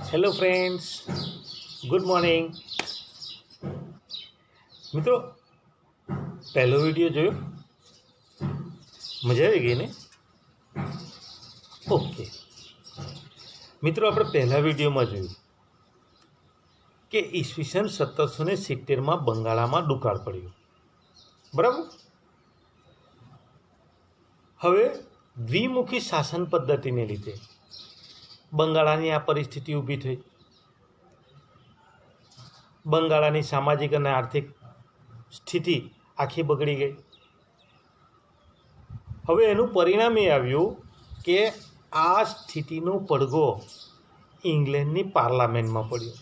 Hello friends, good morning. મિત્રો, પહેલો video જોયો? મજા આવી ગઈ ને? ઓકે મિત્રો, આપણે પહેલા વિડીયોમાં જોયું કે ઈસવીસન 1770માં બંગાળામાં દુકાળ પડ્યું, બરાબર. હવે દ્વિમુખી શાસન પદ્ધતિને લીધે બંગાળાની આ પરિસ્થિતિ ઊભી થઈ. બંગાળાની સામાજિક અને આર્થિક સ્થિતિ આખી બગડી ગઈ. હવે એનું પરિણામ એ આવ્યું કે આ સ્થિતિનો પડઘો ઇંગ્લેન્ડની પાર્લામેન્ટમાં પડ્યો.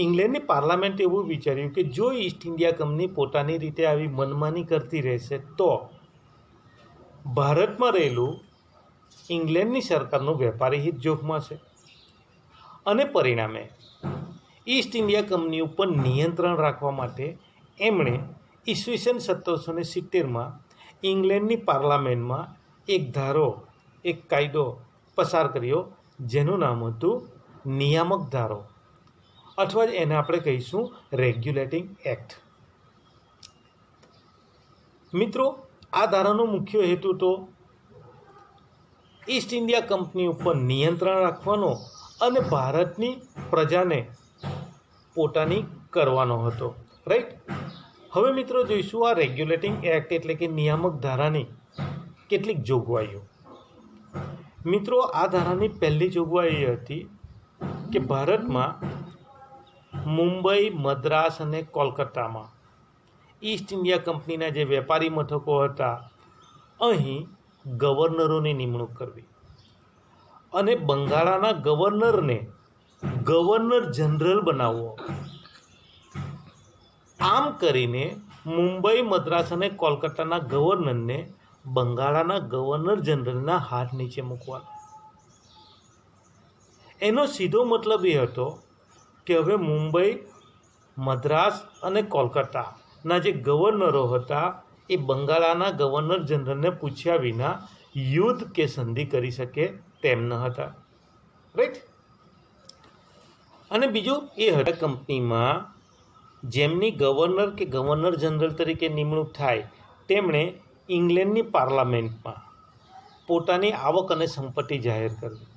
ઇંગ્લેન્ડની પાર્લામેન્ટે એવું વિચાર્યું કે જો ઈસ્ટ ઇન્ડિયા કંપની પોતાની રીતે આવી મનમાની કરતી રહેશે તો ભારતમાં રહેલું ઇંગ્લેન્ડની સરકારનું વેપારી હિત જોખમાં છે, અને પરિણામે ઈસ્ટ ઇન્ડિયા કંપની ઉપર નિયંત્રણ રાખવા માટે એમણે ઈસવીસન 1770માં ઇંગ્લેન્ડની પાર્લામેન્ટમાં એક કાયદો પસાર કર્યો, જેનું નામ હતું નિયામક ધારો, અથવા એને આપણે કહીશું રેગ્યુલેટિંગ એક્ટ. મિત્રો, આ ધારાનો મુખ્ય હેતુ તો ઈસ્ટ ઇન્ડિયા કંપની ઉપર નિયંત્રણ રાખવાનો અને ભારતની પ્રજાને પોતાની કરવાનો હતો, રાઈટ. હવે મિત્રો જોઈશું આ રેગ્યુલેટિંગ એક્ટ એટલે કે નિયામક ધારાની કેટલીક જોગવાઈઓ. મિત્રો, આ ધારાની પહેલી જોગવાઈ એ હતી કે ભારતમાં મુંબઈ, મદ્રાસ અને કોલકાતામાં ઈસ્ટ ઇન્ડિયા કંપનીના જે વેપારી મથકો હતા, અહીં ગવર્નરોની નિમણૂક કરવી અને બંગાળાના ગવર્નરને ગવર્નર જનરલ બનાવવો. આમ કરીને મુંબઈ, મદ્રાસ અને કોલકાતાના ગવર્નરને બંગાળાના ગવર્નર જનરલના હાથ નીચે મૂકવાના. એનો સીધો મતલબ એ હતો કે હવે મુંબઈ, મદ્રાસ અને કોલકાતાના જે ગવર્નરો હતા એ બંગાળાના ગવર્નર જનરલને પૂછ્યા વિના યુદ્ધ કે સંધિ કરી શકે તેમ ન હતા, રાઈટ. અને બીજું એ હતા કંપનીમાં જેમની ગવર્નર કે ગવર્નર જનરલ તરીકે નિમણૂક થાય તેમણે ઇંગ્લેન્ડની પાર્લામેન્ટમાં પોતાની આવક અને સંપત્તિ જાહેર કરવી,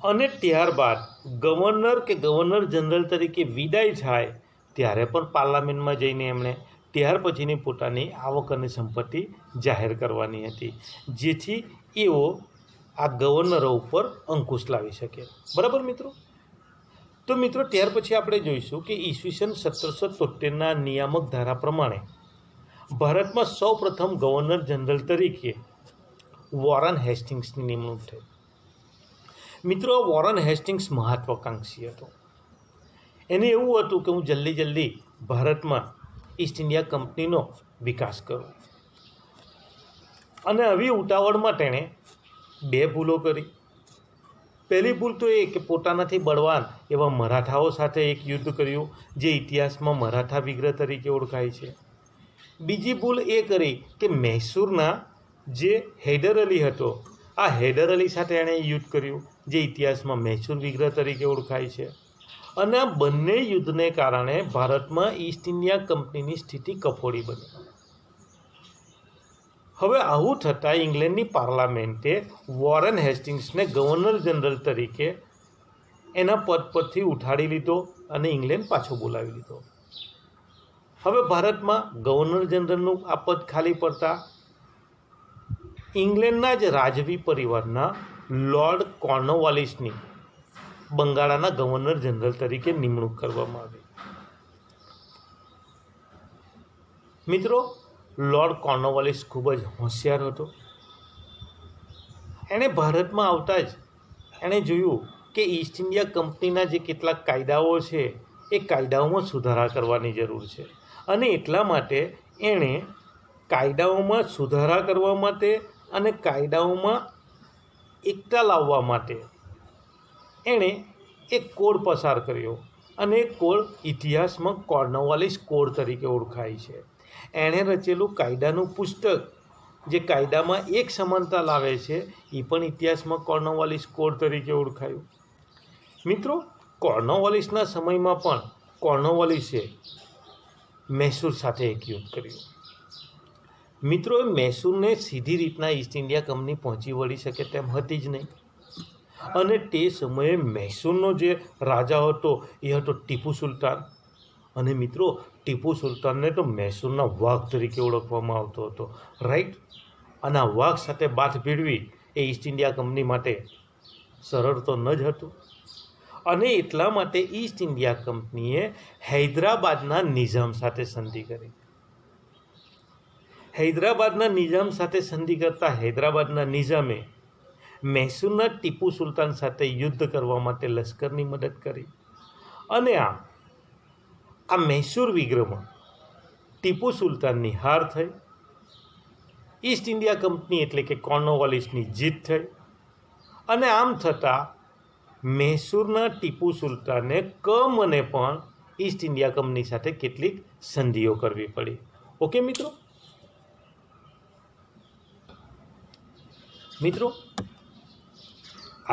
અને ત્યારબાદ ગવર્નર કે ગવર્નર જનરલ તરીકે વિદાય થાય ત્યારે પણ પાર્લામેન્ટમાં જઈને એમણે ત્યાર પછીની પોતાની આવક અને સંપત્તિ જાહેર કરવાની હતી, જેથી એઓ આ ગવર્નરો ઉપર અંકુશ લાવી શકે, બરાબર મિત્રો. તો મિત્રો, ત્યાર પછી આપણે જોઈશું કે ઈસવીસન 1773ના નિયામક ધારા પ્રમાણે ભારતમાં સૌપ્રથમ ગવર્નર જનરલ તરીકે વોરન હેસ્ટિંગ્સની નિમણૂક થઈ. મિત્રો, વોરન હેસ્ટિંગ્સ મહત્વાકાંક્ષી હતો. એને એવું હતું કે હું જલ્દી ભારતમાં ઈસ્ટ ઇન્ડિયા કંપનીનો વિકાસ કરું, અને આવી ઉતાવળમાં તેણે બે ભૂલો કરી. પહેલી ભૂલ તો એ કે પોતાનાથી બળવાન એવા મરાઠાઓ સાથે એક યુદ્ધ કર્યું, જે ઇતિહાસમાં મરાઠા વિગ્રહ તરીકે ઓળખાય છે. બીજી ભૂલ એ કરી કે મૈસૂરના જે હૈદર અલી હતો, આ હૈદર અલી સાથે એણે યુદ્ધ કર્યું, જે ઇતિહાસમાં મૈસૂર વિગ્રહ તરીકે ઓળખાય છે. અને આ બંને યુદ્ધને કારણે ભારતમાં ઈસ્ટ ઇન્ડિયા કંપનીની સ્થિતિ કફોડી બની. હવે આવું થતાં ઇંગ્લેન્ડની પાર્લામેન્ટે વોરન હેસ્ટિંગ્સને ગવર્નર જનરલ તરીકે એના પદ પરથી ઉઠાડી લીધો અને ઇંગ્લેન્ડ પાછો બોલાવી લીધો. હવે ભારતમાં ગવર્નર જનરલનું આ પદ ખાલી પડતા ઇંગ્લેન્ડના જ રાજવી પરિવારના લોર્ડ કોર્નવાલિસની બંગાળાના ગવર્નર જનરલ તરીકે નિમણૂક કરવામાં આવી. મિત્રો, લોર્ડ કોર્નવાલિસ ખૂબ જ હોશિયાર હતો. એણે ભારતમાં આવતા જ એણે જોયું કે ઈસ્ટ ઇન્ડિયા કંપનીના જે કેટલાક કાયદાઓ છે એ કાયદાઓમાં સુધારા કરવાની જરૂર છે, અને એટલા માટે એણે કાયદાઓમાં સુધારા કરવા માટે અને કાયદાઓમાં એકતા લાવવા માટે એણે એક કોડ પસાર કર્યો, અને એ કોડ ઇતિહાસમાં કોર્નવાલિસ કોડ તરીકે ઓળખાય છે. એણે રચેલું કાયદાનું પુસ્તક જે કાયદામાં એક સમાનતા લાવે છે એ પણ ઇતિહાસમાં કોર્નવાલિસ કોડ તરીકે ઓળખાયું. મિત્રો, કોર્નવાલિસના સમયમાં પણ કોર્નવાલિસે મૈસૂર સાથે એક યુદ્ધ કર્યું. મિત્રો, મૈસૂરને સીધી રીતના ઈસ્ટ ઇન્ડિયા કંપની પહોંચી વળી શકે તેમ હતી જ નહીં. અને તે સમયે મૈસૂરનો જે રાજા હતો એ હતો ટીપુ સુલતાન. અને મિત્રો, ટીપુ સુલતાનને તો મૈસૂરના વાઘ તરીકે ઓળખવામાં આવતો હતો, રાઈટ. અને આ વાઘ સાથે બાથ ભીડવી એ ઈસ્ટ ઇન્ડિયા કંપની માટે સરળ તો ન જ હતું. અને એટલા માટે ઈસ્ટ ઇન્ડિયા કંપનીએ હૈદરાબાદના નિઝામ સાથે સંધિ કરી. હૈદરાબાદના નિઝામ સાથે સંધિ કરતા હૈદરાબાદના નિઝામે મૈસૂરના ટીપુ સુલતાન સાથે યુદ્ધ કરવા માટે લશ્કરની મદદ કરી. અને આ મૈસૂર વિગ્રહમાં ટીપુ સુલતાનની હાર થઈ. ઈસ્ટ ઇન્ડિયા કંપની એટલે કે કોર્નવાલિસની જીત થઈ. અને આમ થતાં મૈસૂરના ટીપુ સુલતાને મને પણ ઈસ્ટ ઇન્ડિયા કંપની સાથે કેટલીક સંધિઓ કરવી પડી. ઓકે મિત્રો. મિત્રો,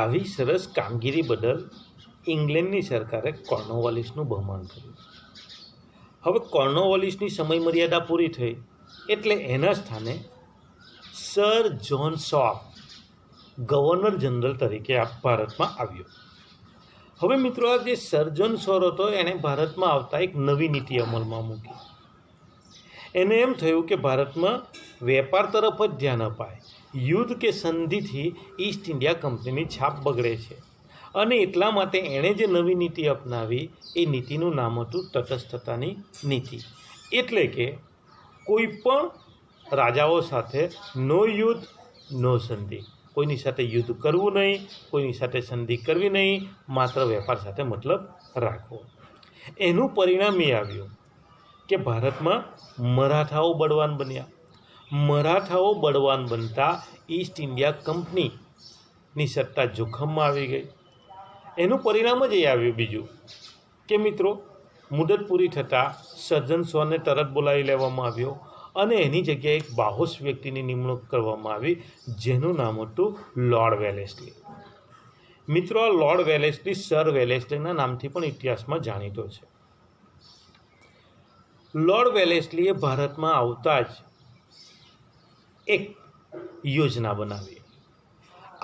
આવી સરસ કામગીરી બદલ ઇંગ્લેન્ડની સરકારે કોર્નવાલિસનું બહુમાન કર્યું. હવે કોર્નવાલિસની સમયમર્યાદા પૂરી થઈ એટલે એના સ્થાને sir John shop governor general તરીકે ભારતમાં આવ્યો. હવે મિત્રો, આ જે સર જ્હોન શોર હતો એણે ભારતમાં આવતા એક નવી નીતિ અમલમાં મૂકી. એને એમ થયું કે ભારતમાં વેપાર તરફ જ ધ્યાન અપાય. યુદ્ધ કે સંધિથી ઈસ્ટ ઇન્ડિયા કંપનીની છાપ બગડે છે. અને એટલા માટે એણે જે નવી નીતિ અપનાવી એ નીતિનું નામ હતું તટસ્થતાની નીતિ. એટલે કે કોઈ પણ રાજાઓ સાથે નો યુદ્ધ નો સંધિ. કોઈની સાથે યુદ્ધ કરવું નહીં, કોઈની સાથે સંધિ કરવી નહીં, માત્ર વેપાર સાથે મતલબ રાખવો. એનું પરિણામ એ આવ્યું કે ભારતમાં મરાઠાઓ બળવાન બન્યા. મરાઠાઓ બળવાન બનતા ઈસ્ટ ઇન્ડિયા કંપનીની સત્તા જોખમમાં આવી ગઈ. એનું પરિણામ જ એ આવ્યું બીજું કે મિત્રો, મુદત પૂરી થતાં સર્જન શોને તરત બોલાવી લેવામાં આવ્યો અને એની જગ્યાએ એક બાહોશ વ્યક્તિની નિમણૂક કરવામાં આવી જેનું નામ હતું લોર્ડ વેલેસ્લી. મિત્રો, આ લોર્ડ વેલેસ્લી સર વેલેસ્લીના નામથી પણ ઇતિહાસમાં જાણીતો છે. લોર્ડ વેલેસ્લીએ ભારતમાં આવતા જ એક યોજના બનાવી.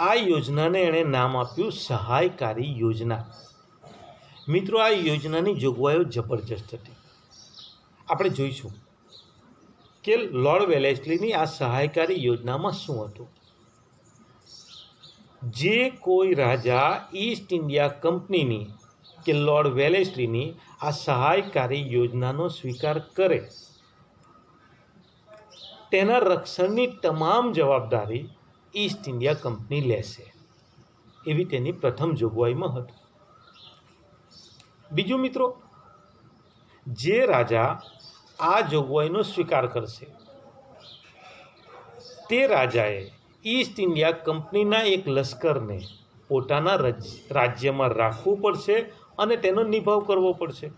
આ યોજનાને એણે નામ આપ્યું સહાયકારી યોજના. મિત્રો, આ યોજનાની જોગવાઈઓ જબરજસ્ત હતી. આપણે જોઈશું કે લોર્ડ વેલેસ્લીની આ સહાયકારી યોજનામાં શું હતું. જે કોઈ રાજા ઈસ્ટ ઇન્ડિયા કંપનીની કે લોર્ડ વેલેસ્લીની આ સહાયકારી યોજનાનો સ્વીકાર કરે તેના રક્ષણની તમામ જવાબદારી ઈસ્ટ ઇન્ડિયા કંપની લેશે, એવી તેની પ્રથમ જોગવાઈમાં હતું. બીજું મિત્રો, જે રાજા આ જોગવાઈનો સ્વીકાર કરશે તે રાજાએ ઈસ્ટ ઇન્ડિયા કંપનીના એક લશ્કરને પોતાના રાજ્યમાં રાખવું પડશે અને તેનો નિભાવ કરવો પડશે,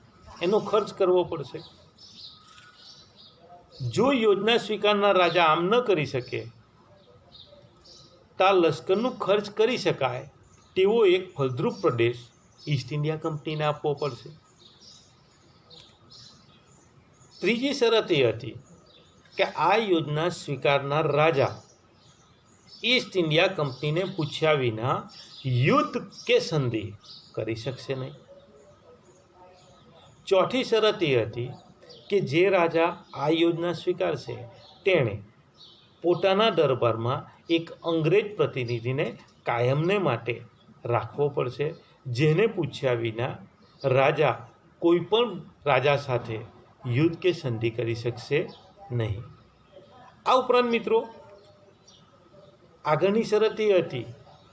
એનો ખર્ચ કરવો પડશે. જો યોજના સ્વીકારનાર રાજા આમ ન કરી શકે તો આ લશ્કરનું ખર્ચ કરી શકાય તેવો એક ફળદ્રુપ પ્રદેશ ઈસ્ટ ઇન્ડિયા કંપનીને આપવો પડશે. ત્રીજી શરત એ હતી કે આ યોજના સ્વીકારનાર રાજા ઈસ્ટ ઇન્ડિયા કંપનીને પૂછ્યા વિના યુદ્ધ કે સંધિ કરી શકશે નહીં. ચોથી શરત એ હતી કે જે રાજા આ યોજના સ્વીકારશે તેણે પોતાના દરબારમાં એક અંગ્રેજ પ્રતિનિધિને કાયમને માટે રાખવો પડશે, જેને પૂછ્યા વિના રાજા કોઈ પણ રાજા સાથે યુદ્ધ કે સંધિ કરી શકશે નહીં. આ ઉપરાંત મિત્રો, આગળની શરત એ હતી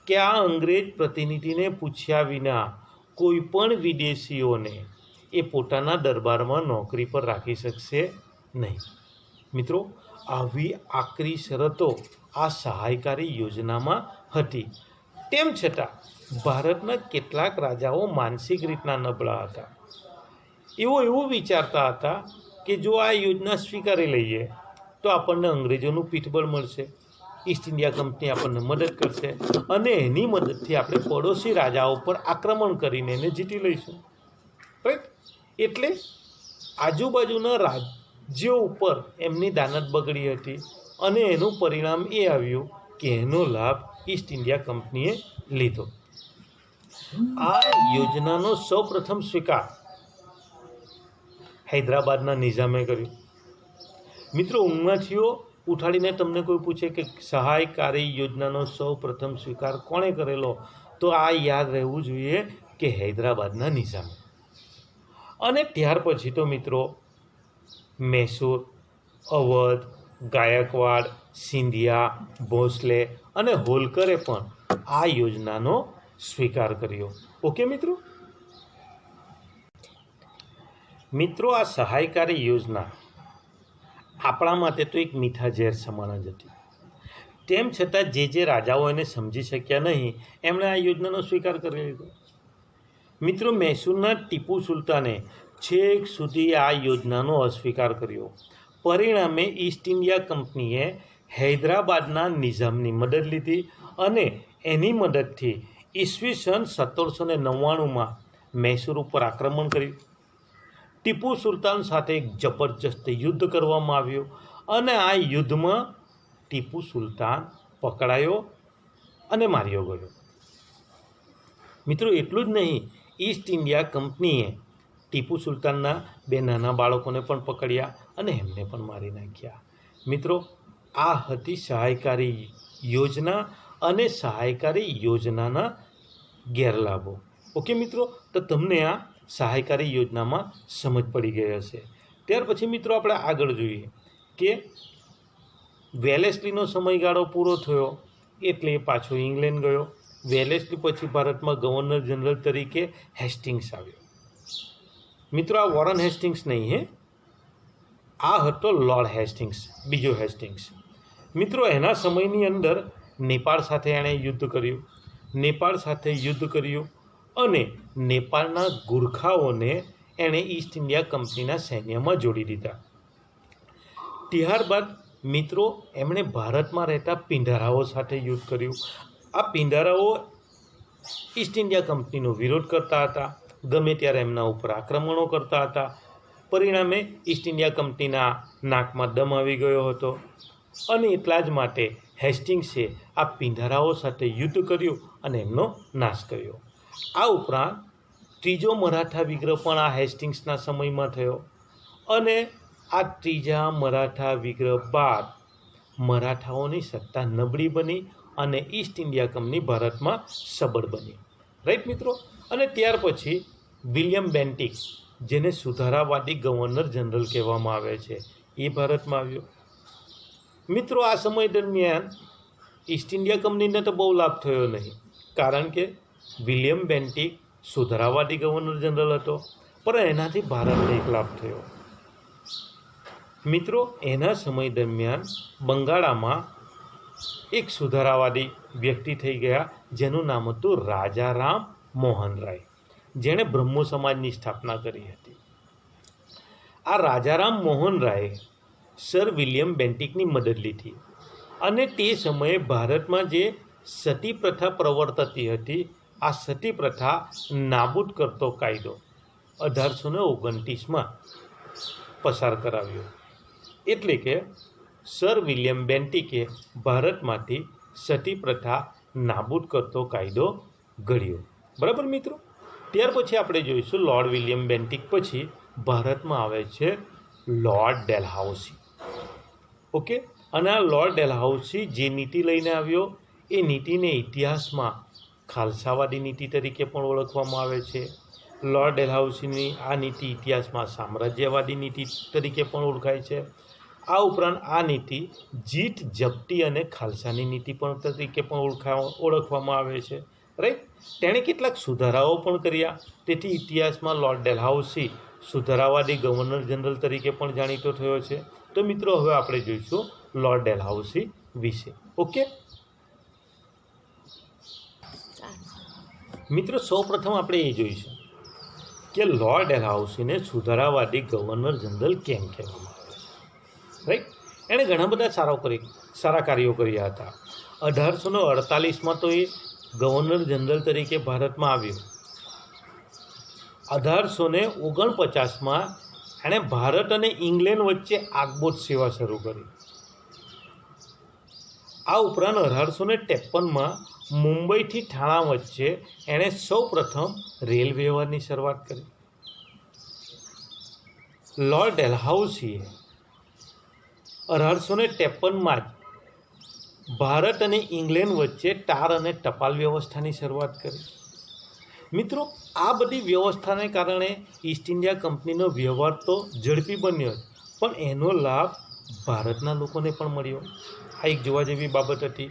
કે આ અંગ્રેજ પ્રતિનિધિને પૂછ્યા વિના કોઈ પણ વિદેશીઓને એ પોતાના દરબારમાં નોકરી પર રાખી શકશે નહીં. મિત્રો, આવી આકરી શરતો આ સહાયકારી યોજનામાં હતી. તેમ છતાં ભારતના કેટલાક રાજાઓ માનસિક રીતના નબળા હતા. એવું વિચારતા હતા કે જો આ યોજના સ્વીકારી લઈએ તો તો આપણને અંગ્રેજોનું પીઠબળ મળશે, ઈસ્ટ ઇન્ડિયા કંપની આપણને મદદ કરશે અને એની મદદથી આપણે પડોશી રાજાઓ પર આક્રમણ કરીને એને જીતી લઈશું, રાઈટ. એટલે આજુબાજુના રાજ્યો ઉપર એમની દાનત બગડી હતી અને એનું પરિણામ એ આવ્યું કે એનો લાભ ઈસ્ટ ઇન્ડિયા કંપનીએ લીધો. આ યોજનાનો સૌપ્રથમ સ્વીકાર હૈદરાબાદના નિઝામે કર્યો. મિત્રો, ઊંઘમાંથી ઉઠાડીને તમને કોઈ પૂછે કે સહાયકારી યોજનાનો સૌપ્રથમ સ્વીકાર કોણે કરેલો, તો આ યાદ રહેવું જોઈએ કે હૈદરાબાદના નિઝામે. અને ત્યાર પછી તો મિત્રો મૈસૂર, અવધ, ગાયકવાડ, સિંધિયા, ભોંસલે અને હોલકરે પણ આ યોજનાનો સ્વીકાર કર્યો. ઓકે મિત્રો, આ સહાયકારી યોજના આપણા માટે તો એક મીઠા ઝેર સમાન જ હતી. તેમ છતાં જે રાજાઓ એને સમજી શક્યા નહીં એમણે આ યોજનાનો સ્વીકાર કરી લીધો. મિત્રો, મૈસૂરના ટીપુ સુલતાને છેક સુધી આ યોજનાનો અસ્વીકાર કર્યો. પરિણામે ઈસ્ટ ઇન્ડિયા કંપનીએ હૈદરાબાદના નિઝામની મદદ લીધી અને એની મદદથી ઈસવીસન 1799માં મૈસૂર ઉપર આક્રમણ કર્યું. ટીપુ સુલતાન સાથે એક જબરજસ્ત યુદ્ધ કરવામાં આવ્યું અને આ યુદ્ધમાં ટીપુ સુલતાન પકડાયો અને માર્યો ગયો. મિત્રો, એટલું જ નહીં, ઈસ્ટ ઇન્ડિયા કંપનીએ ટીપુ સુલતાનના 2 નાના બાળકોને પણ પકડ્યા અને એમને પણ મારી નાખ્યા. મિત્રો, આ હતી સહાયકારી યોજના અને સહાયકારી યોજનાના ગેરલાભો. ઓકે મિત્રો, તો તમને આ સહાયકારી યોજનામાં સમજ પડી ગઈ હશે. ત્યાર પછી મિત્રો આપણે આગળ જોઈએ કે વેલેસ્લીનો સમયગાળો પૂરો થયો એટલે એ પાછો ઇંગ્લેન્ડ ગયો. વેલેસ્લી પછી ભારતમાં ગવર્નર જનરલ તરીકે હેસ્ટિંગ્સ આવ્યો. મિત્રો, આ વોરન હેસ્ટિંગ્સ નહીં, આ હતો લોર્ડ હેસ્ટિંગ્સ, બીજો હેસ્ટિંગ્સ. મિત્રો, એના સમયની અંદર નેપાળ સાથે એણે યુદ્ધ કર્યું અને નેપાળના ગુરખાઓને એણે ઈસ્ટ ઇન્ડિયા કંપનીના સૈન્યમાં જોડી દીધા. ત્યારબાદ મિત્રો એમણે ભારતમાં રહેતા પિંડારાઓ સાથે યુદ્ધ કર્યું. આ પિંડારાઓ ઈસ્ટ ઇન્ડિયા કંપનીનો વિરોધ કરતા હતા, ગમે ત્યારે એમના ઉપર આક્રમણો કરતા હતા. પરિણામે ઈસ્ટ ઇન્ડિયા કંપનીના નાકમાં દમ આવી ગયો હતો અને એટલા જ માટે હેસ્ટિંગ્સે આ પિંડારાઓ સાથે યુદ્ધ કર્યું અને એમનો નાશ કર્યો. આ ઉપરાંત ત્રીજો મરાઠા વિગ્રહ પણ આ હેસ્ટિંગ્સના સમયમાં થયો અને આ ત્રીજા મરાઠા વિગ્રહ બાદ મરાઠાઓની સત્તા નબળી બની અને ઈસ્ટ ઇન્ડિયા કંપની ભારતમાં સબળ બની. રાઈટ મિત્રો. અને ત્યાર પછી વિલિયમ બેન્ટિક, જેને સુધારાવાદી ગવર્નર જનરલ કહેવામાં આવે છે, એ ભારતમાં આવ્યો. મિત્રો, આ સમય દરમિયાન ઈસ્ટ ઇન્ડિયા કંપનીને તો બહુ લાભ થયો નહીં, કારણ કે વિલિયમ બેન્ટિક સુધારાવાદી ગવર્નર જનરલ હતો, પણ એનાથી ભારતને એક લાભ થયો. મિત્રો, એના સમય દરમિયાન બંગાળામાં એક સુધારાવાદી વ્યક્તિ થઈ ગયા જેનું નામ હતું રાજારામ મોહન રાય, જેણે બ્રહ્મો સમાજની સ્થાપના કરી હતી. આ રાજારામ મોહન રાયે સર વિલિયમ બેન્ટિકની મદદ લીધી અને તે સમયે ભારતમાં જે સતી પ્રથા પ્રવર્તતી હતી, આ સતી પ્રથા નાબૂદ કરતો કાયદો 1829માં પસાર કરાવ્યો. એટલે કે સર વિલિયમ બેન્ટિકે ભારતમાંથી સતી પ્રથા નાબૂદ કરતો કાયદો ઘડ્યો. બરાબર મિત્રો. ત્યાર પછી આપણે જોઈશું લોર્ડ વિલિયમ બેન્ટિક પછી ભારતમાં આવે છે લોર્ડ ડેલહાઉસી. ઓકે. અને આ લોર્ડ ડેલહાઉસી જે નીતિ લઈને આવ્યો એ નીતિને ઇતિહાસમાં ખાલસાવાદી નીતિ તરીકે પણ ઓળખવામાં આવે છે. લોર્ડ ડેલહાઉસીની આ નીતિ ઇતિહાસમાં સામ્રાજ્યવાદી નીતિ તરીકે પણ ઓળખાય છે. આ ઉપરાંત આ નીતિ જીત જપ્તી અને ખાલસાની નીતિ પણ તરીકે પણ ઓળખવામાં આવે છે. રાઈટ. તેણે કેટલાક સુધારાઓ પણ કર્યા, તેથી ઇતિહાસમાં લોર્ડ ડેલહાઉસી સુધારાવાદી ગવર્નર જનરલ તરીકે પણ જાણીતો થયો છે. તો મિત્રો, હવે આપણે જોઈશું લોર્ડ ડેલહાઉસી વિશે. ઓકે મિત્રો, સૌપ્રથમ આપણે એ જોઈશું કે લોર્ડ ડેલહાઉસીને સુધારાવાદી ગવર્નર જનરલ કેમ કહેવામાં આવે છે. રાઈટ. એણે ઘણા બધા સારા કાર્યો કર્યા હતા. 1848માં તો એ ગવર્નર જનરલ તરીકે ભારતમાં આવ્યો. 1849માં એણે ભારત અને ઇંગ્લેન્ડ વચ્ચે આગબોટ સેવા શરૂ કરી. આ ઉપરાંત 1853માં મુંબઈથી ઠાણા વચ્ચે એણે સૌપ્રથમ રેલ વ્યવહારની શરૂઆત કરી. લોર્ડ ડેલહાઉસીએ 1853માં જ ભારત અને ઇંગ્લેન્ડ વચ્ચે ટાર અને ટપાલ વ્યવસ્થાની શરૂઆત કરી. મિત્રો, આ બધી વ્યવસ્થાને કારણે ઈસ્ટ ઇન્ડિયા કંપનીનો વ્યવહાર તો ઝડપી બન્યો જ, પણ એનો લાભ ભારતના લોકોને પણ મળ્યો. આ એક જોવા જેવી બાબત હતી.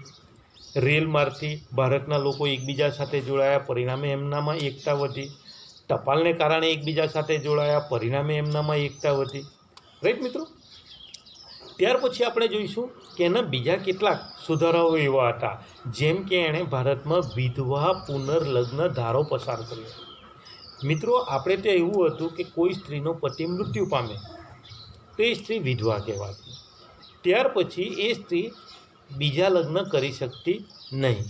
રેલ માર્ગથી ભારતના લોકો એકબીજા સાથે જોડાયા, પરિણામે એમનામાં એકતા વધી. ટપાલને કારણે એકબીજા સાથે જોડાયા, પરિણામે એમનામાં એકતા વધી. રાઈટ મિત્રો? ત્યાર પછી આપણે જોઈશું કે એના બીજા કેટલાક સુધારાઓ એવા હતા, જેમ કે એણે ભારતમાં વિધવા પુનર્લગ્ન ધારો પસાર કર્યો. મિત્રો, આપણે ત્યાં એવું હતું કે કોઈ સ્ત્રીનો પતિ મૃત્યુ પામે તો એ સ્ત્રી વિધવા કહેવાતી. ત્યાર પછી એ સ્ત્રી બીજા લગ્ન કરી શકતી નહીં.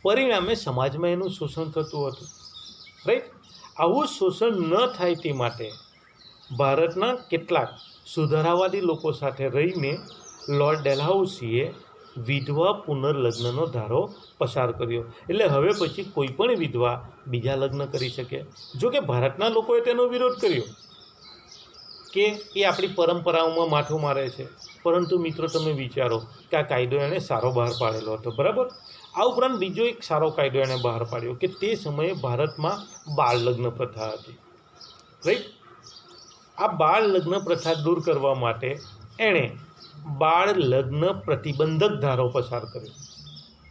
પરિણામે સમાજમાં એનું શોષણ થતું હતું. રાઈટ? આવું શોષણ ન થાય તે માટે ભારતના કેટલાક સુધારાવાદી લોકો સાથે રહીને લોર્ડ ડેલહાઉસીએ વિધવા પુનર્લગ્નનો ધારો પસાર કર્યો. એટલે હવે પછી કોઈ પણ વિધવા બીજા લગ્ન કરી શકે. જો કે ભારતના લોકોએ તેનો વિરોધ કર્યો કે એ આપણી પરંપરાઓમાં માથું મારે છે. પરંતુ મિત્રો, તમે વિચારો કે આ કાયદો એણે સારો બહાર પાડેલો હતો, બરાબર? આ ઉપરાંત બીજો એક સારો કાયદો એણે બહાર પાડ્યો કે તે સમયે ભારતમાં બાળ લગ્ન પ્રથા હતી. રાઈટ? આ બાળ લગ્ન પ્રથા દૂર કરવા માટે એણે બાળ લગ્ન પ્રતિબંધક ધારો પસાર કર્યો.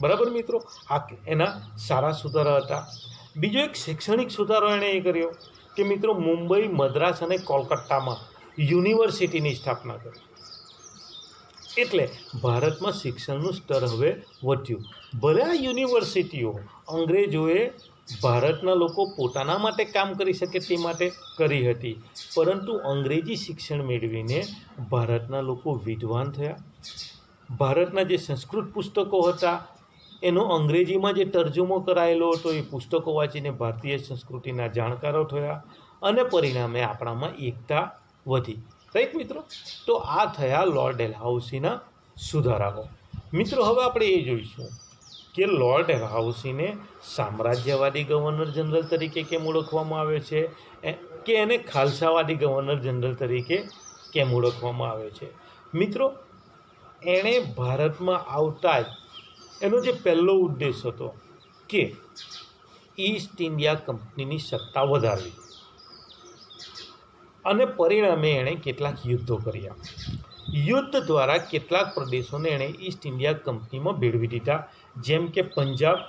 બરાબર મિત્રો? આ એના સારા સુધારા હતા. બીજો એક શૈક્ષણિક સુધારો એણે એ કર્યો કે મિત્રો, મુંબઈ, મદ્રાસ અને કોલકાતામાં યુનિવર્સિટીની સ્થાપના કરી. એટલે ભારતમાં શિક્ષણનું સ્તર હવે વધ્યું. ભલે આ યુનિવર્સિટીઓ અંગ્રેજોએ ભારતના લોકો પોતાના માટે કામ કરી શકે તે માટે કરી હતી, પરંતુ અંગ્રેજી શિક્ષણ મેળવીને ભારતના લોકો વિદ્વાન થયા. ભારતના જે સંસ્કૃત પુસ્તકો હતા એનો અંગ્રેજીમાં જે તર્જુમો કરાયેલો હતો એ પુસ્તકો વાંચીને ભારતીય સંસ્કૃતિના જાણકારો થયા અને પરિણામે આપણામાં એકતા વધી. રાઈટ મિત્રો? તો આ થયા લોર્ડ ડેલહાઉસીના સુધારાઓ. મિત્રો, હવે આપણે એ જોઈશું કે લોર્ડ ડેલહાઉસીને સામ્રાજ્યવાદી ગવર્નર જનરલ તરીકે કેમ ઓળખવામાં આવે છે, કે એને ખાલસાવાદી ગવર્નર જનરલ તરીકે કેમ ઓળખવામાં આવે છે. મિત્રો, એણે ભારતમાં આવતા જ એનો જે પહેલો ઉદ્દેશ હતો કે ઈસ્ટ ઇન્ડિયા કંપનીની સત્તા વધારવી, અને પરિણામે એણે કેટલાક યુદ્ધો કર્યા. યુદ્ધ દ્વારા કેટલાક પ્રદેશોને એણે ઈસ્ટ ઇન્ડિયા કંપનીમાં ભેળવી દીધા, જેમ કે પંજાબ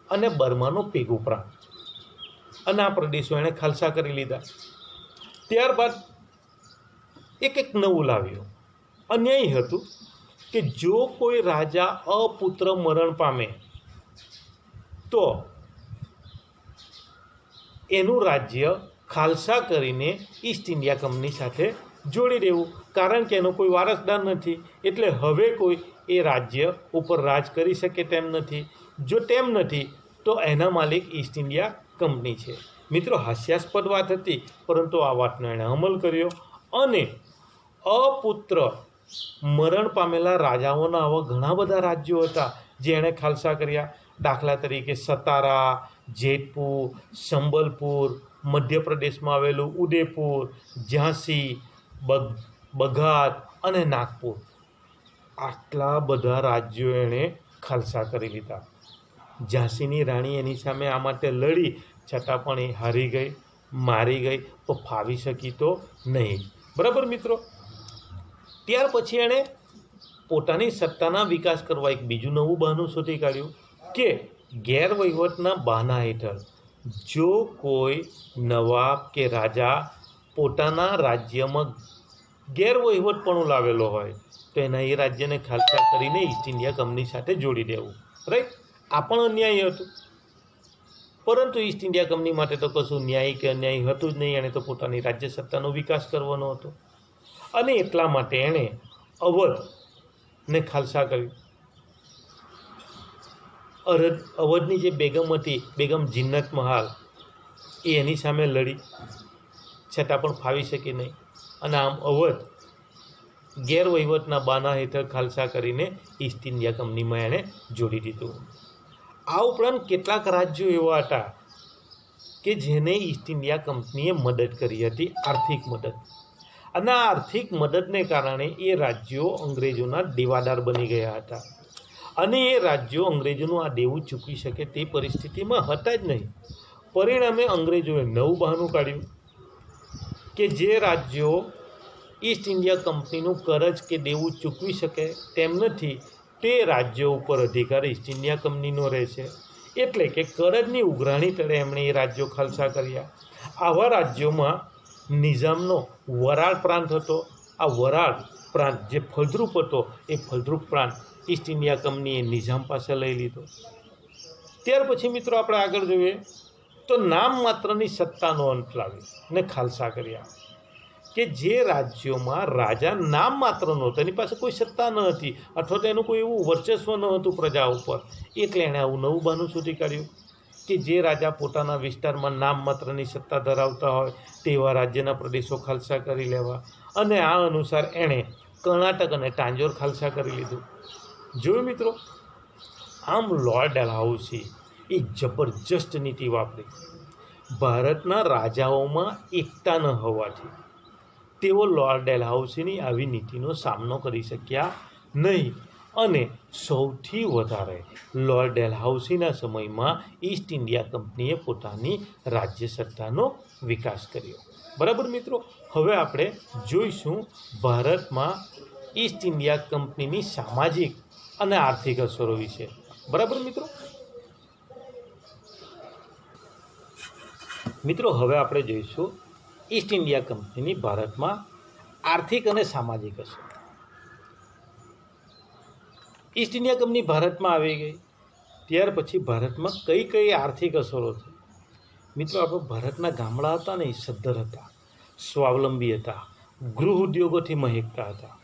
અને બર્માનો પેગો પ્રાંત, અને આ પ્રદેશો એણે ખાલસા કરી લીધા. ત્યારબાદ એક નવું લાવ્યું. અન્યાય હતું કે જો કોઈ રાજા અપુત્ર મરણ પામે તો એનું રાજ્ય ખાલસા કરીને ઈસ્ટ ઇન્ડિયા કંપની સાથે જોડી દેવું, કારણ કે એનો કોઈ વારસદાર નથી. એટલે હવે કોઈ એ રાજ્ય ઉપર રાજ કરી શકે તેમ નથી. જો તેમ નથી તો એના માલિક ઈસ્ટ ઇન્ડિયા કંપની છે. મિત્રો, હાસ્યાસ્પદ વાત હતી, પરંતુ આ વાતનો એણે અમલ કર્યો અને અપુત્ર મરણ પામેલા રાજાઓના આવા ઘણા બધા રાજ્યો હતા જે એણે ખાલસા કર્યા. દાખલા તરીકે સતારા, જેતપુર, સંબલપુર, મધ્યપ્રદેશમાં આવેલું ઉદયપુર, ઝાંસી, બઘાત અને નાગપુર. આટલા બધા રાજ્યો એણે ખાલસા કરી લીધા. ઝાંસીની રાણી એની સામે આ માટે લડી, છતાં પણ એ હારી ગઈ, મારી ગઈ, તો ફાવી શકી તો નહીં. બરાબર મિત્રો? ત્યાર પછી એણે પોતાની સત્તાના વિકાસ કરવા એક બીજું નવું બહાનું શોધી કાઢ્યું કે ગેરવહીવટના બહાના હેઠળ જો કોઈ નવાબ કે રાજા પોતાના રાજ્યમાં ગેરવહીવટપણું લાવેલો હોય તો એના એ રાજ્યને ખાલસા કરીને ઈસ્ટ ઇન્ડિયા કંપની સાથે જોડી દેવું. રાઈટ? આ પણ અન્યાય હતું, પરંતુ ઈસ્ટ ઇન્ડિયા કંપની માટે તો કશું ન્યાય કે અન્યાય હતું જ નહીં. એણે તો પોતાની રાજ્ય સત્તાનો વિકાસ કરવાનો હતો, અને એટલા માટે એણે અવધને ખાલસા કર્યું. અવધની જે બેગમ હતી, બેગમ જીન્નત મહાલ, એ એની સામે લડી, છતાં પણ ફાવી શકી નહીં. અને આમ અવધ ગેરવહીવટના બાના હેઠળ ખાલસા કરીને ઈસ્ટ ઇન્ડિયા કંપનીમાં એણે જોડી દીધું. આ ઉપરાંત કેટલાક રાજ્યો એવા હતા કે જેને ઈસ્ટ ઇન્ડિયા કંપનીએ મદદ કરી હતી, આર્થિક મદદ. અને આ આર્થિક મદદને કારણે એ રાજ્યો અંગ્રેજોના દેવાદાર બની ગયા હતા. અને એ રાજ્યો અંગ્રેજોનું આ દેવું ચૂકવી શકે તે પરિસ્થિતિમાં હતા જ નહીં. પરિણામે અંગ્રેજોએ નવું બહાનું કાઢ્યું કે જે રાજ્યો ઈસ્ટ ઇન્ડિયા કંપનીનું કરજ કે દેવું ચૂકવી શકે તેમ નથી, તે રાજ્યો ઉપર અધિકાર ઈસ્ટ ઇન્ડિયા કંપનીનો રહેશે. એટલે કે કરજની ઉઘરાણી તળે એમણે એ રાજ્યો ખાલસા કર્યા. આવા રાજ્યોમાં નિઝામનો વરાળ પ્રાંત હતો. આ વરાળ પ્રાંત જે ફળદ્રુપ હતો, એ ફળદ્રુપ પ્રાંત ઈસ્ટ ઇન્ડિયા કંપનીએ નિઝામ પાસે લઈ લીધો. ત્યાર પછી મિત્રો આપણે આગળ જોઈએ તો નામ માત્રની સત્તાનો અંત લાવી ને ખાલસા કર્યા કે જે રાજ્યોમાં રાજા નામ માત્રનો હતો, એની પાસે કોઈ સત્તા ન હતી અથવા તો એનું કોઈ એવું વર્ચસ્વ ન હતું પ્રજા ઉપર, એટલે એણે આવું નવું બહાનું શોધી કાઢ્યું કે જે રાજા પોતાના વિસ્તારમાં નામ માત્રની સત્તા ધરાવતા હોય તેવા રાજ્યના પ્રદેશો ખાલસા કરી લેવા. અને આ અનુસાર એણે કર્ણાટક અને તાંજોર ખાલસા કરી લીધું. જોયું મિત્રો, આમ લોર્ડ ડેલહાઉસી એ જબરજસ્ત નીતિ વાપરી. ભારતના રાજાઓમાં એકતા ન હોવાથી તેઓ લોર્ડ ડેલહાઉસીની આવી નીતિનો સામનો કરી શક્યા નહીં. અને સૌથી વધારે લોર્ડ ડેલહાઉસીના સમયમાં ઈસ્ટ ઇન્ડિયા કંપનીએ પોતાની રાજ્ય સત્તાનો વિકાસ કર્યો. બરાબર મિત્રો, હવે આપણે જોઈશું ભારતમાં ઈસ્ટ ઇન્ડિયા કંપનીની સામાજિક અને આર્થિક અસરો વિશે. બરાબર મિત્રો, હવે આપણે જોઈશું ઈસ્ટ ઇન્ડિયા કંપનીની ભારતમાં આર્થિક અને સામાજિક અસર. ઈસ્ટ ઇન્ડિયા કંપની ભારતમાં આવી ગઈ ત્યાર પછી ભારતમાં કઈ કઈ આર્થિક અસરો થઈ. મિત્રો, આપણે ભારતના ગામડા હતા ને, એ સદ્ધર હતા, સ્વાવલંબી હતા, ગૃહ ઉદ્યોગોથી મહેકતા હતા.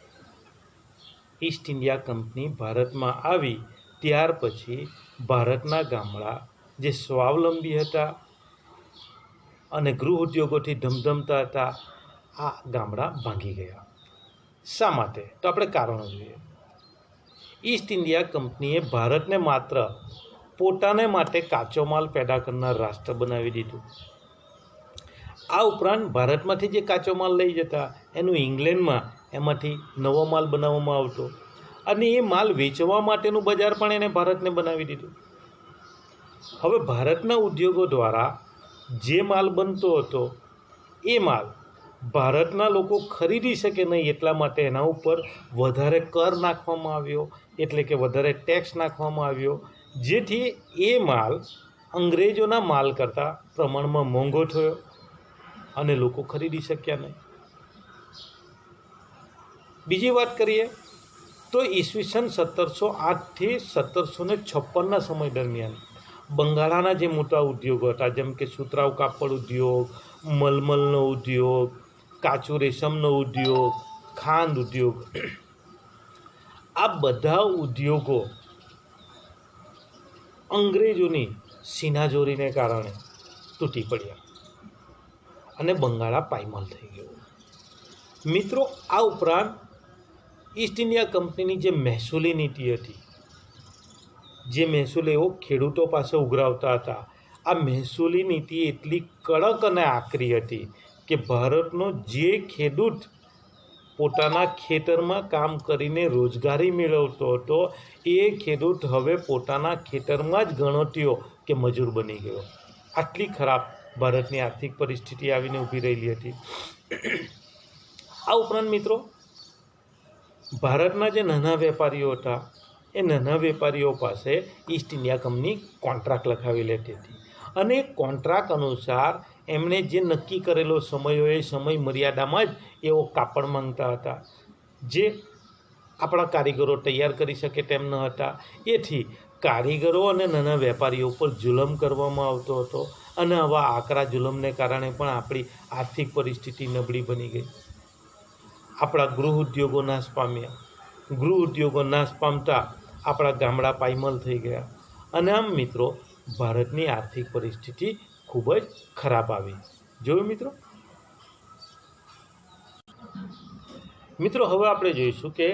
ઈસ્ટ ઇન્ડિયા કંપની ભારતમાં આવી ત્યાર પછી ભારતના ગામડા જે સ્વાવલંબી હતા અને ગૃહ ઉદ્યોગોથી ધમધમતા હતા, આ ગામડા ભાંગી ગયા. શા માટે? તો આપણે કારણો જોઈએ. ઈસ્ટ ઇન્ડિયા કંપનીએ ભારતને માત્ર પોતાને માટે કાચો માલ પેદા કરનાર રાષ્ટ્ર બનાવી દીધું. આ ઉપરાંત ભારતમાંથી જે કાચો માલ લઈ જતા એનું ઇંગ્લેન્ડમાં એમાંથી નવો માલ બનાવવામાં આવતો અને એ માલ વેચવા માટેનું બજાર પણ એને ભારતને બનાવી દીધું. હવે ભારતના ઉદ્યોગો દ્વારા જે માલ બનતો હતો એ માલ ભારતના લોકો ખરીદી શકે નહીં, એટલા માટે એના ઉપર વધારે કર નાખવામાં આવ્યો, એટલે કે વધારે ટેક્સ નાખવામાં આવ્યો, જેથી એ માલ અંગ્રેજોના માલ કરતાં પ્રમાણમાં મોંઘો થયો અને લોકો ખરીદી શક્યા નહીં. બીજી વાત કરીએ તો ઈસવીસન 1708થી 1756ના સમય દરમિયાન બંગાળાના જે મોટા ઉદ્યોગો હતા, જેમ કે સુતરાઉ કાપડ ઉદ્યોગ, મલમલનો ઉદ્યોગ, કાચું રેશમનો ઉદ્યોગ, ખાંડ ઉદ્યોગ, આ બધા ઉદ્યોગો અંગ્રેજોની સીનાજોરીને કારણે તૂટી પડ્યા અને બંગાળા પાયમાલ થઈ ગયું. મિત્રો, આ ઉપરાંત ઈસ્ટ ઇન્ડિયા કંપનીની જે મહેસૂલી નીતિ હતી, જે મહેસૂલ એવો ખેડૂતો પાસે ઉઘરાવતા હતા, આ મહેસૂલી નીતિ એટલી કડક અને આકરી હતી કે ભારતનો જે ખેડૂત પોતાના ખેતરમાં કામ કરીને રોજગારી મેળવતો હતો એ ખેડૂત હવે પોતાના ખેતરમાં જ ગણતરીઓ કે મજૂર બની ગયો. આટલી ખરાબ ભારતની આર્થિક પરિસ્થિતિ આવીને ઊભી રહેલી હતી. આ ઉપરાંત મિત્રો, ભારતના જે નાના વેપારીઓ હતા એ નાના વેપારીઓ પાસે ઈસ્ટ ઇન્ડિયા કંપની કોન્ટ્રાક્ટ લખાવી લેતી હતી અને કોન્ટ્રાક્ટ અનુસાર એમણે જે નક્કી કરેલો સમય હોય એ સમય મર્યાદામાં જ એવો કાપડ માંગતા હતા, જે આપણા કારીગરો તૈયાર કરી શકે તેમ ન હતા. એથી કારીગરો અને નાના વેપારીઓ પર જુલમ કરવામાં આવતો હતો અને આવા આકરા જુલમને કારણે પણ આપણી આર્થિક પરિસ્થિતિ નબળી બની ગઈ. આપણા ગૃહ ઉદ્યોગો નાશ પામ્યા, ગૃહ ઉદ્યોગો નાશ પામતા આપણા ગામડા પાયમલ થઈ ગયા, અને આમ મિત્રો ભારતની આર્થિક પરિસ્થિતિ ખૂબ જ ખરાબ આવી. જોયું મિત્રો. મિત્રો હવે આપણે જોઈશું કે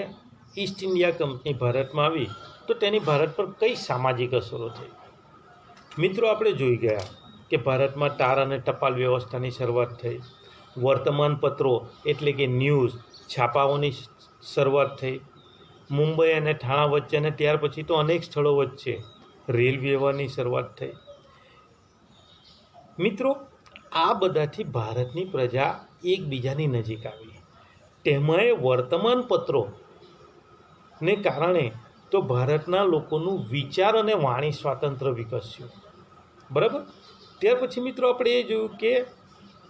ઈસ્ટ ઇન્ડિયા કંપની ભારતમાં આવી તો તેની ભારત પર કઈ સામાજિક અસરો થઈ. મિત્રો આપણે જોઈ ગયા કે ભારતમાં તાર અને ટપાલ વ્યવસ્થાની શરૂઆત થઈ, વર્તમાનપત્રો એટલે કે ન્યૂઝ છાપાઓની શરૂઆત થઈ, મુંબઈ અને ઠાણા વચ્ચે અને ત્યાર પછી તો અનેક સ્થળો વચ્ચે રેલ વ્યવહારની શરૂઆત થઈ. મિત્રો આ બધાથી ભારતની પ્રજા એકબીજાની નજીક આવી. તેમાંય વર્તમાનપત્રોને કારણે તો ભારતના લોકોનું વિચાર અને વાણી સ્વાતંત્ર્ય વિકસ્યું. બરાબર. ત્યાર પછી મિત્રો આપણે એ જોયું કે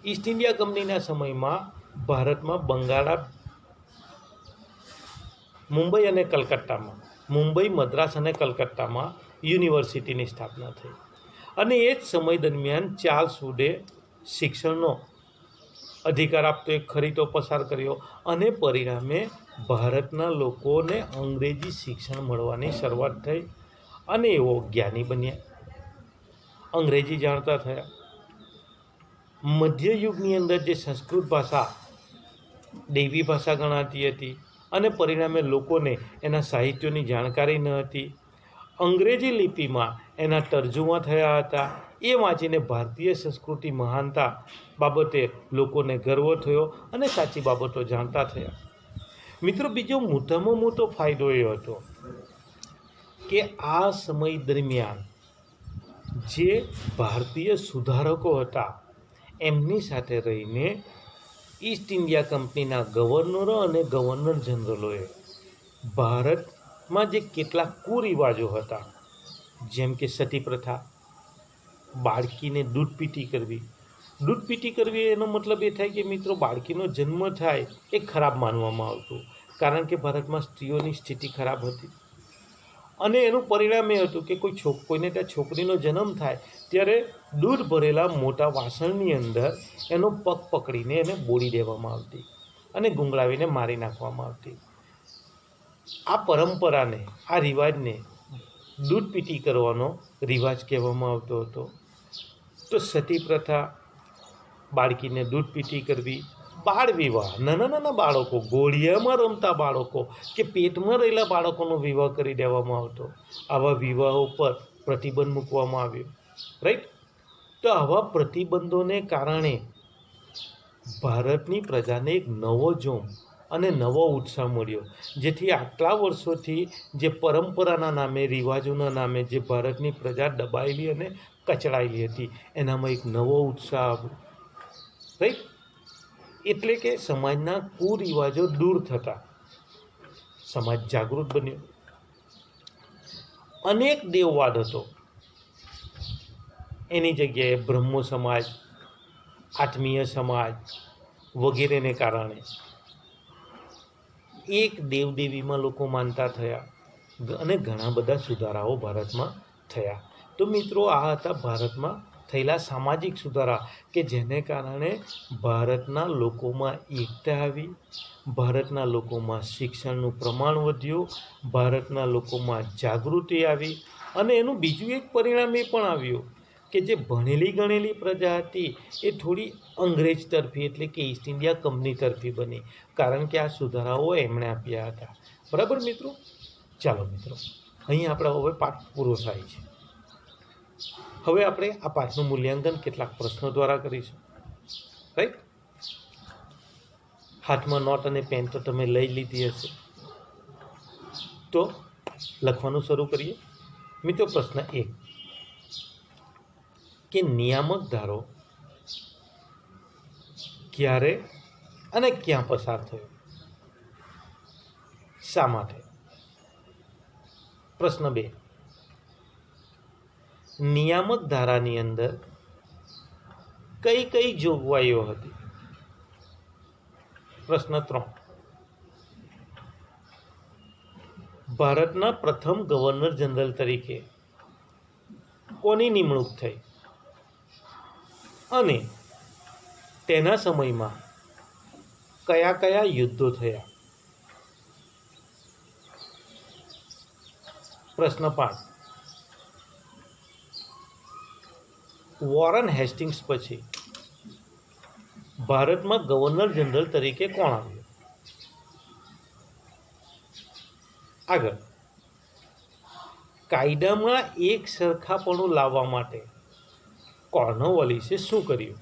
ઈસ્ટ ઇન્ડિયા કંપનીના સમયમાં ભારતમાં બંગાળા, મુંબઈ અને કલકત્તામાં, મુંબઈ, મદ્રાસ અને કલકત્તામાં યુનિવર્સિટીની સ્થાપના થઈ, અને એ જ સમય દરમિયાન ચાર્લ્સ વુડે શિક્ષણનો અધિકાર આપતો એક ખરીદો પસાર કર્યો, અને પરિણામે ભારતના લોકોને અંગ્રેજી શિક્ષણ મળવાની શરૂઆત થઈ, અને એવો જ્ઞાની બન્યા, અંગ્રેજી જાણતા થયા. મધ્યયુગની અંદર જે સંસ્કૃત ભાષા દૈવી ભાષા ગણાતી હતી, અને પરિણામે લોકોને એના સાહિત્યોની જાણકારી ન હતી. અંગ્રેજી લિપિમાં એના તર્જુમા થયા હતા. એ વાંચીને ભારતીય સંસ્કૃતિ મહાનતા બાબતે લોકોને ગર્વ થયો અને સાચી બાબતો જાણતા થયા. મિત્રો બીજો મોટામાં મોટો ફાયદો એ હતો કે આ સમય દરમિયાન જે ભારતીય સુધારકો હતા એમની સાથે રહીને ઈસ્ટ ઇન્ડિયા કંપનીના ગવર્નરો અને ગવર્નર જનરલોએ ભારતમાં જે કેટલાક કુરિવાજો હતા, જેમ કે સતી પ્રથા, બાળકીને દૂધ પીતી કરવી. દૂધ પીતી કરવી એનો મતલબ એ થાય કે મિત્રો બાળકીનો જન્મ થાય એ ખરાબ માનવામાં આવતું, કારણ કે ભારતમાં સ્ત્રીઓની સ્થિતિ ખરાબ હતી, અને એનું પરિણામ એ હતું કે કોઈને ત્યાં છોકરીનો જન્મ થાય ત્યારે દૂધ ભરેલા મોટા વાસણની અંદર એનો પગ પકડીને એને બોળી દેવામાં આવતી અને ગુંગળાવીને મારી નાખવામાં આવતી. આ પરંપરાને, આ રિવાજને દૂધ પીતી કરવાનો રિવાજ કહેવામાં આવતો હતો. તો સતી પ્રથા, બાળકીને દૂધ પીતી કરવી, બાળ વિવાહ, નાના નાના બાળકો, ઘોડિયામાં રમતા બાળકો કે પેટમાં રહેલા બાળકોનો વિવાહ કરી દેવામાં આવતો. આવા વિવાહો પર પ્રતિબંધ મૂકવામાં આવ્યો. રાઈટ. તો આવા પ્રતિબંધોને કારણે ભારતની પ્રજાને એક નવો જોમ અને નવો ઉત્સાહ મળ્યો, જેથી આટલા વર્ષોથી જે પરંપરાના નામે, રિવાજોના નામે જે ભારતની પ્રજા દબાયેલી અને કચડાયેલી હતી એનામાં એક નવો ઉત્સાહ આવ્યો. રાઈટ. એટલે કે સમાજના કુરિવાજો દૂર થતા સમાજ જાગૃત બન્યો. અનેક દેવવાદ હતો, એની જગ્યાએ બ્રહ્મો સમાજ, આત્મીય સમાજ વગેરેને કારણે એક દેવદેવીમાં લોકો માનતા થયા, અને ઘણા બધા સુધારાઓ ભારતમાં થયા. તો મિત્રો આ હતા ભારતમાં થયેલા સામાજિક સુધારા કે જેને કારણે ભારતના લોકોમાં એકતા આવી, ભારતના લોકોમાં શિક્ષણનું પ્રમાણ વધ્યું, ભારતના લોકોમાં જાગૃતિ આવી, અને એનું બીજું એક પરિણામ એ પણ આવ્યું કે જે ભણેલી ગણેલી પ્રજા હતી એ થોડી અંગ્રેજ તરફી એટલે કે ઈસ્ટ ઇન્ડિયા કંપની તરફી બની, કારણ કે આ સુધારાઓ એમણે આપ્યા હતા. બરાબર મિત્રો. ચાલો મિત્રો, અહીં આપણે હવે પાઠ પૂરો થાય છે. હવે આપણે આ પાઠનું મૂલ્યાંકન કેટલાક પ્રશ્નો દ્વારા કરીશું. રાઈટ. હાથમાં નોટ અને પેન તો તમે લઈ લીધી હશે, તો લખવાનું શરૂ કરીએ. મિત્રો પ્રશ્ન 1 કે નિયામક ધારો ક્યારે અને ક્યાં પસાર થયો, શા માટે? પ્રશ્ન 2 નિયામક ધારાની અંદર કઈ કઈ જોગવાઈઓ હતી? પ્રશ્ન 3 ભારતના પ્રથમ ગવર્નર જનરલ તરીકે કોની નિમણૂક થઈ અને તેના સમયમાં કયા કયા યુદ્ધો થયા? પ્રશ્ન 5. વોરન હેસ્ટિંગ્સ પછી ભારતમાં ગવર્નર જનરલ તરીકે કોણ આવ્યું? આગળ, કાયદામાં એક સરખાપણું લાવવા માટે કોર્નવાલિસે શું કર્યું?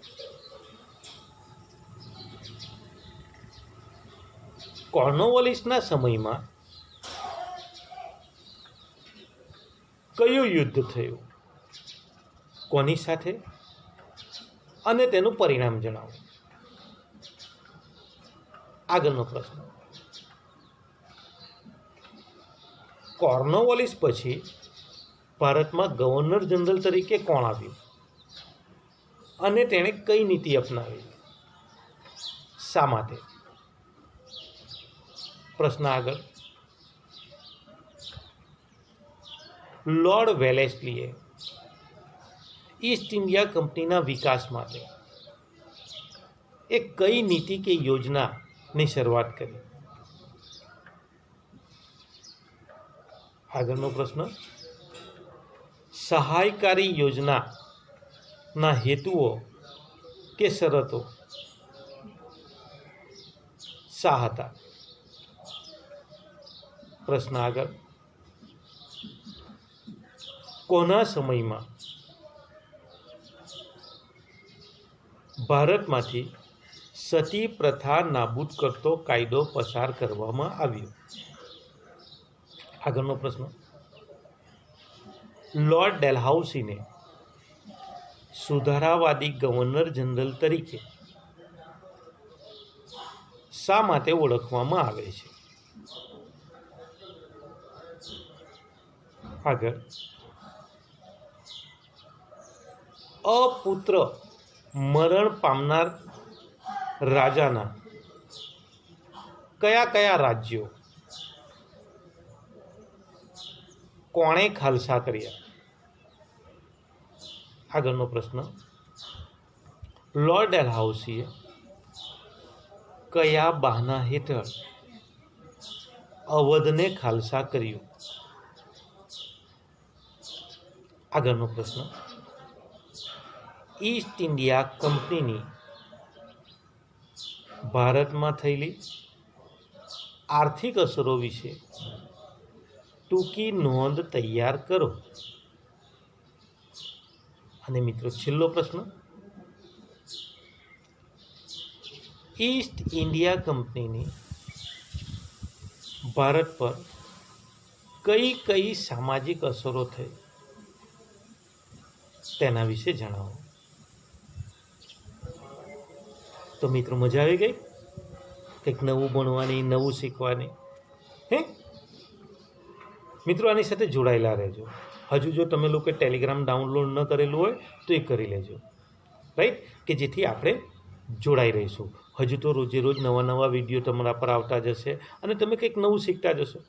કોર્નવાલિસના સમયમાં કયું યુદ્ધ થયું, કોની સાથે અને તેનું પરિણામ જણાવો. આગળનો પ્રશ્ન, કોર્નવાલિસ પછી ભારતમાં ગવર્નર જનરલ તરીકે કોણ આવ્યું અને તેણે કઈ નીતિ અપનાવી, શા માટે? પ્રશ્ન આગળ, લોર્ડ વેલેસ્લીએ ઈસ્ટ ઇન્ડિયા કંપનીના વિકાસ માટે એક કઈ નીતિ કે યોજનાની શરૂઆત કરી? આગળનો પ્રશ્ન, સહાયકારી યોજનાના હેતુઓ કે શરતો શા હતા? પ્રશ્ન આગળ, કોના સમયમાં ભારતમાંથી સતી પ્રથા નાબૂદ કરતો કાયદો પસાર કરવામાં આવ્યો? આગળનો પ્રશ્ન, લોર્ડ ડેલહાઉસીને સુધારાવાદી ગવર્નર જનરલ તરીકે શા માટે ઓળખવામાં આવે છે? આગળ, અપુત્ર મરણ પામનાર રાજાના કયા કયા રાજ્યો કોણે ખાલસા કર્યા? આગળનો પ્રશ્ન, લોર્ડ ડેલહાઉસીએ કયા બહાના હેઠળ અવધને ખાલસા કર્યું? આગળનો પ્રશ્ન, ઈસ્ટ ઇન્ડિયા કંપનીની ભારતમાં થયેલી આર્થિક અસરો વિશે ટૂંકી નોંધ તૈયાર કરો. અને મિત્રો, છેલ્લો પ્રશ્ન, ઈસ્ટ ઇન્ડિયા કંપનીની ભારત પર કઈ કઈ સામાજિક અસરો થઈ તેના વિશે જણાવો. તો મિત્રો, મજા આવી ગઈ? કંઈક નવું ભણવાની, નવું શીખવાની. હે મિત્રો, આની સાથે જોડાયેલા રહેજો. હજુ જો તમે લોકો ટેલિગ્રામ ડાઉનલોડ ન કરેલું હોય તો એ કરી લેજો, રાઈટ, કે જેથી આપણે જોડાઈ રહીશું. હજુ તો રોજે રોજ નવા નવા વિડીયો તમારા પર આવતા જશે અને તમે કંઈક નવું શીખતા જશો.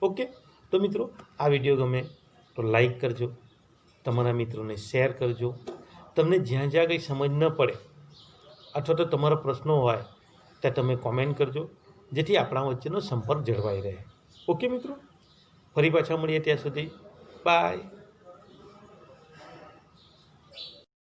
ઓકે, તો મિત્રો, આ વિડીયો ગમે તો લાઈક કરજો, તમારા મિત્રોને શેર કરજો. તમને જ્યાં જ્યાં કંઈ સમજ ન પડે અથવા તો તમારા પ્રશ્નો હોય ત્યાં તમે કોમેન્ટ કરજો, જેથી આપણા વચ્ચેનો સંપર્ક જળવાઈ રહે. ઓકે મિત્રો, ફરી પાછા મળીએ, ત્યાં સુધી બાય.